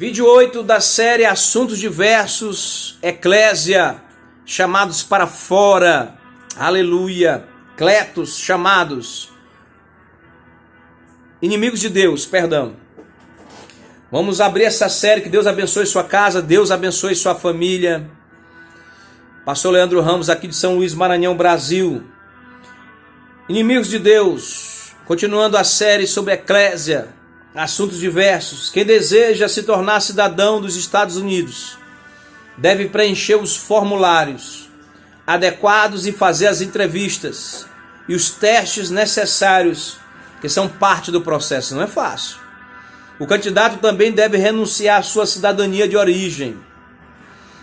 Vídeo 8 da série Assuntos Diversos, Eclésia, chamados para fora, aleluia, cletos, chamados, inimigos de Deus, perdão. Vamos abrir essa série, que Deus abençoe sua casa, Deus abençoe sua família. Pastor Leandro Ramos aqui de São Luís, Maranhão, Brasil. Inimigos de Deus, continuando a série sobre Eclésia, assuntos diversos. Quem deseja se tornar cidadão dos Estados Unidos deve preencher os formulários adequados e fazer as entrevistas e os testes necessários, que são parte do processo. Não é fácil. O candidato também deve renunciar à sua cidadania de origem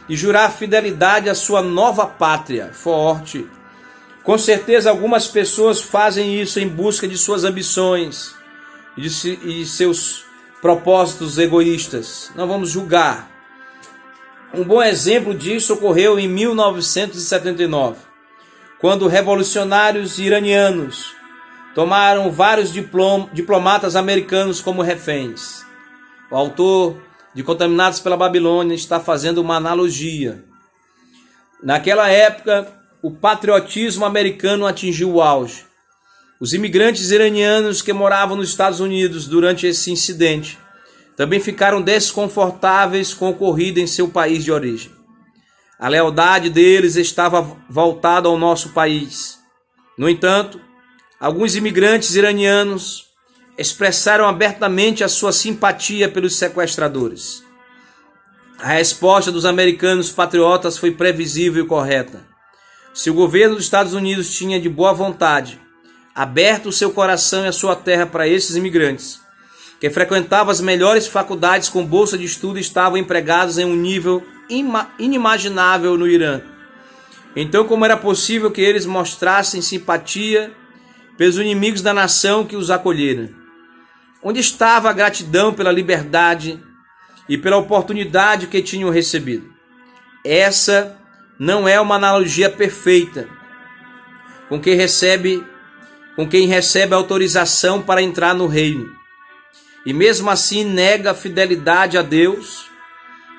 e jurar fidelidade à sua nova pátria. Forte. Com certeza algumas pessoas fazem isso em busca de suas ambições e seus propósitos egoístas. Não vamos julgar. Um bom exemplo disso ocorreu em 1979, quando revolucionários iranianos tomaram vários diplomatas americanos como reféns. O autor de Contaminados pela Babilônia está fazendo uma analogia. Naquela época, o patriotismo americano atingiu o auge. Os imigrantes iranianos que moravam nos Estados Unidos durante esse incidente também ficaram desconfortáveis com o ocorrido em seu país de origem. A lealdade deles estava voltada ao nosso país. No entanto, alguns imigrantes iranianos expressaram abertamente a sua simpatia pelos sequestradores. A resposta dos americanos patriotas foi previsível e correta. Se o governo dos Estados Unidos tinha de boa vontade aberto o seu coração e a sua terra para esses imigrantes, que frequentavam as melhores faculdades com bolsa de estudo e estavam empregados em um nível inimaginável no Irã. Então, como era possível que eles mostrassem simpatia pelos inimigos da nação que os acolheram? Onde estava a gratidão pela liberdade e pela oportunidade que tinham recebido? Essa não é uma analogia perfeita com quem recebe autorização para entrar no reino e mesmo assim nega a fidelidade a Deus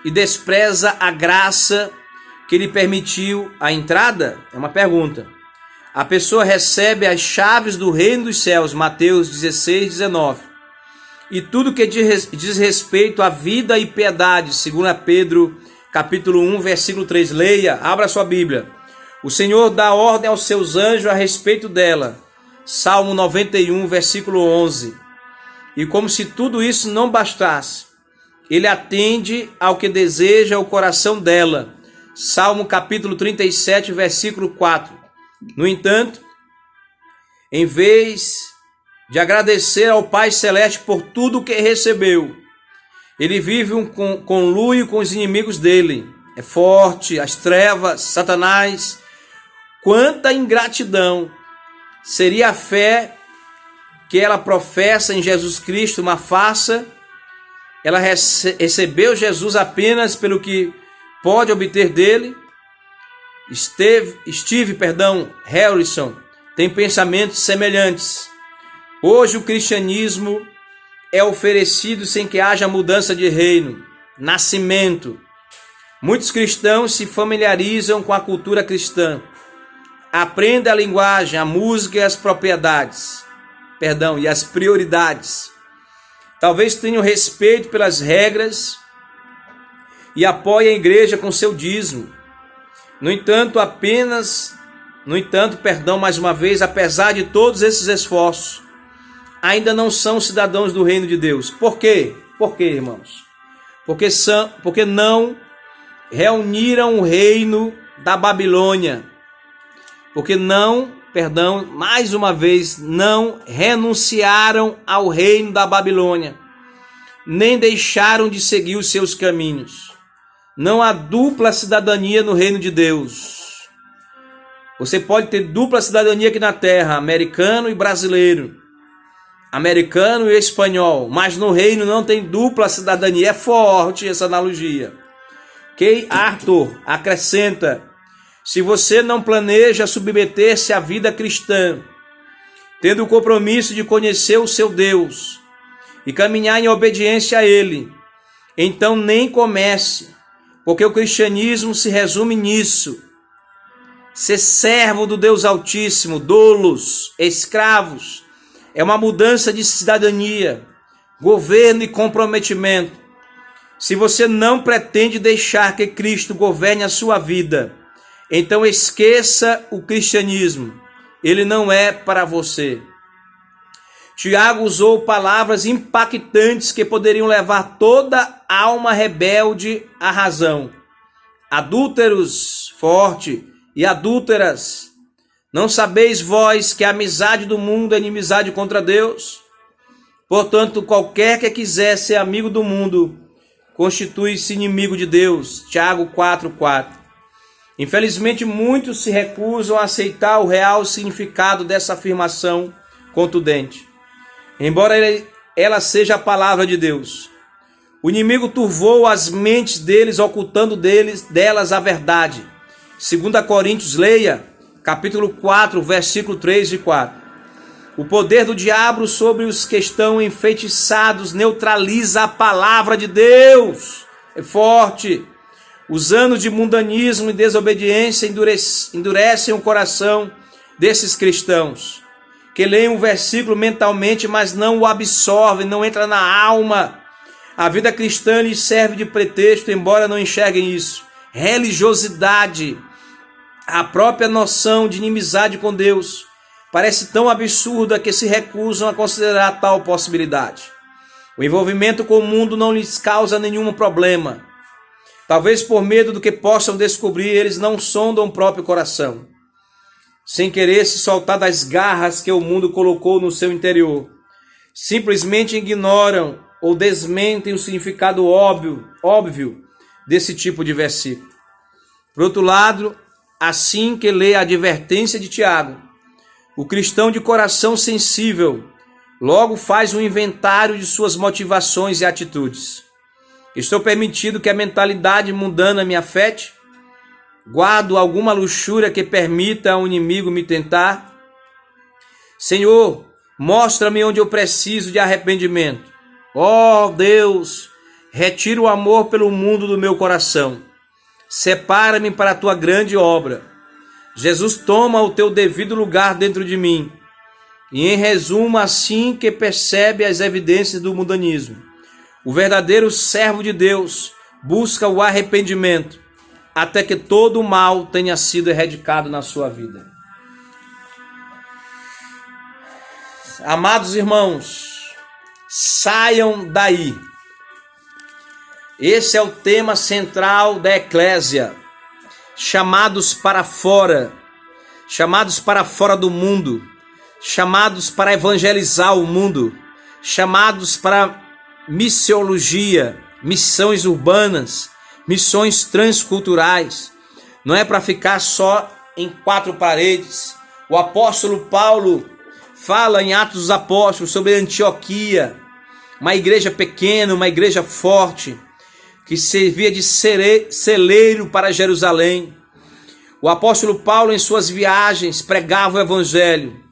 e despreza a graça que lhe permitiu a entrada? É uma pergunta. A pessoa recebe as chaves do reino dos céus, Mateus 16, 19. E tudo que diz respeito à vida e piedade, 2 Pedro capítulo 1, versículo 3. Leia, abra sua Bíblia. O Senhor dá ordem aos seus anjos a respeito dela. Salmo 91, versículo 11. E como se tudo isso não bastasse, ele atende ao que deseja o coração dela. Salmo capítulo 37, versículo 4. No entanto, em vez de agradecer ao Pai Celeste por tudo o que recebeu, ele vive um conluio com os inimigos dele. É forte, as trevas, Satanás. Quanta ingratidão! Seria a fé que ela professa em Jesus Cristo uma farsa? Ela recebeu Jesus apenas pelo que pode obter dele? Steve Harrison tem pensamentos semelhantes. Hoje o cristianismo é oferecido sem que haja mudança de reino, nascimento. Muitos cristãos se familiarizam com a cultura cristã. Aprenda a linguagem, a música e as e as prioridades. Talvez tenham respeito pelas regras e apoiem a igreja com seu dízimo. No entanto, mais uma vez, apesar de todos esses esforços, ainda não são cidadãos do reino de Deus. Por quê? Por quê, irmãos? Porque não reuniram o reino da Babilônia. Porque mais uma vez, não renunciaram ao reino da Babilônia, nem deixaram de seguir os seus caminhos. Não há dupla cidadania no reino de Deus. Você pode ter dupla cidadania aqui na terra, americano e brasileiro, americano e espanhol, mas no reino não tem dupla cidadania. É forte essa analogia. Kay Arthur acrescenta: se você não planeja submeter-se à vida cristã, tendo o compromisso de conhecer o seu Deus e caminhar em obediência a Ele, então nem comece, porque o cristianismo se resume nisso: ser servo do Deus Altíssimo, doulos, escravos. É uma mudança de cidadania, governo e comprometimento. Se você não pretende deixar que Cristo governe a sua vida, então esqueça o cristianismo. Ele não é para você. Tiago usou palavras impactantes que poderiam levar toda alma rebelde à razão. Adúlteros, forte, e adúlteras, não sabeis vós que a amizade do mundo é inimizade contra Deus? Portanto, qualquer que quiser ser amigo do mundo, constitui-se inimigo de Deus. Tiago 4:4. Infelizmente, muitos se recusam a aceitar o real significado dessa afirmação contundente, embora ela seja a palavra de Deus. O inimigo turvou as mentes deles, ocultando delas a verdade. 2 Coríntios, leia, capítulo 4, versículo 3 e 4. O poder do diabo sobre os que estão enfeitiçados neutraliza a palavra de Deus. É forte. Os anos de mundanismo e desobediência endurecem o coração desses cristãos, que leem um versículo mentalmente, mas não o absorvem, não entra na alma. A vida cristã lhes serve de pretexto, embora não enxerguem isso. Religiosidade, a própria noção de inimizade com Deus, parece tão absurda que se recusam a considerar tal possibilidade. O envolvimento com o mundo não lhes causa nenhum problema. Talvez por medo do que possam descobrir, eles não sondam o próprio coração, sem querer se soltar das garras que o mundo colocou no seu interior. Simplesmente ignoram ou desmentem o significado óbvio desse tipo de versículo. Por outro lado, assim que lê a advertência de Tiago, o cristão de coração sensível logo faz um inventário de suas motivações e atitudes. Estou permitindo que a mentalidade mundana me afete? Guardo alguma luxúria que permita ao inimigo me tentar? Senhor, mostra-me onde eu preciso de arrependimento. Ó Deus, retira o amor pelo mundo do meu coração. Separa-me para a tua grande obra. Jesus, toma o teu devido lugar dentro de mim. E em resumo, assim que percebe as evidências do mundanismo, o verdadeiro servo de Deus busca o arrependimento, até que todo o mal tenha sido erradicado na sua vida. Amados irmãos, saiam daí. Esse é o tema central da eclésia. Chamados para fora do mundo, chamados para evangelizar o mundo, chamados para missiologia, missões urbanas, missões transculturais. Não é para ficar só em quatro paredes. O apóstolo Paulo fala em Atos dos Apóstolos sobre Antioquia, uma igreja pequena, uma igreja forte, que servia de celeiro para Jerusalém. O apóstolo Paulo, em suas viagens, pregava o evangelho,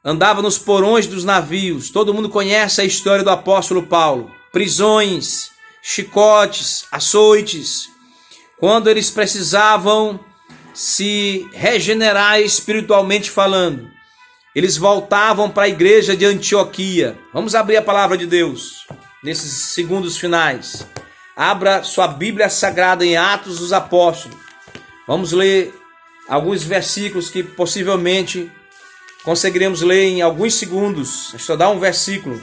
andava nos porões dos navios. Todo mundo conhece a história do apóstolo Paulo. Prisões, chicotes, açoites. Quando eles precisavam se regenerar espiritualmente falando, eles voltavam para a igreja de Antioquia. Vamos abrir a palavra de Deus nesses segundos finais. Abra sua Bíblia Sagrada em Atos dos Apóstolos. Vamos ler alguns versículos que possivelmente conseguiremos ler em alguns segundos. Deixa eu dar um versículo.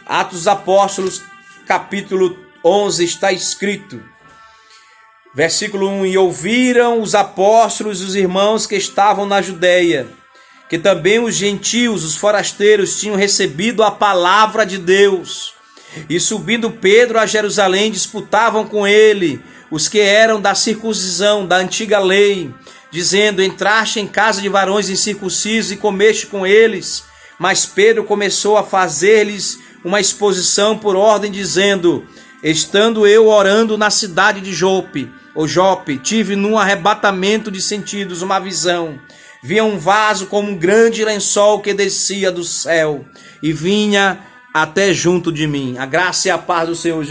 Atos dos Apóstolos, capítulo 11, está escrito. Versículo 1. E ouviram os apóstolos e os irmãos que estavam na Judeia, que também os gentios, os forasteiros, tinham recebido a palavra de Deus. E subindo Pedro a Jerusalém, disputavam com ele os que eram da circuncisão, da antiga lei, dizendo: entraste em casa de varões incircuncisos e comeste com eles. Mas Pedro começou a fazer-lhes uma exposição por ordem, dizendo: estando eu orando na cidade de Jope, tive num arrebatamento de sentidos uma visão. Via um vaso como um grande lençol que descia do céu e vinha até junto de mim. A graça e a paz do Senhor Jesus.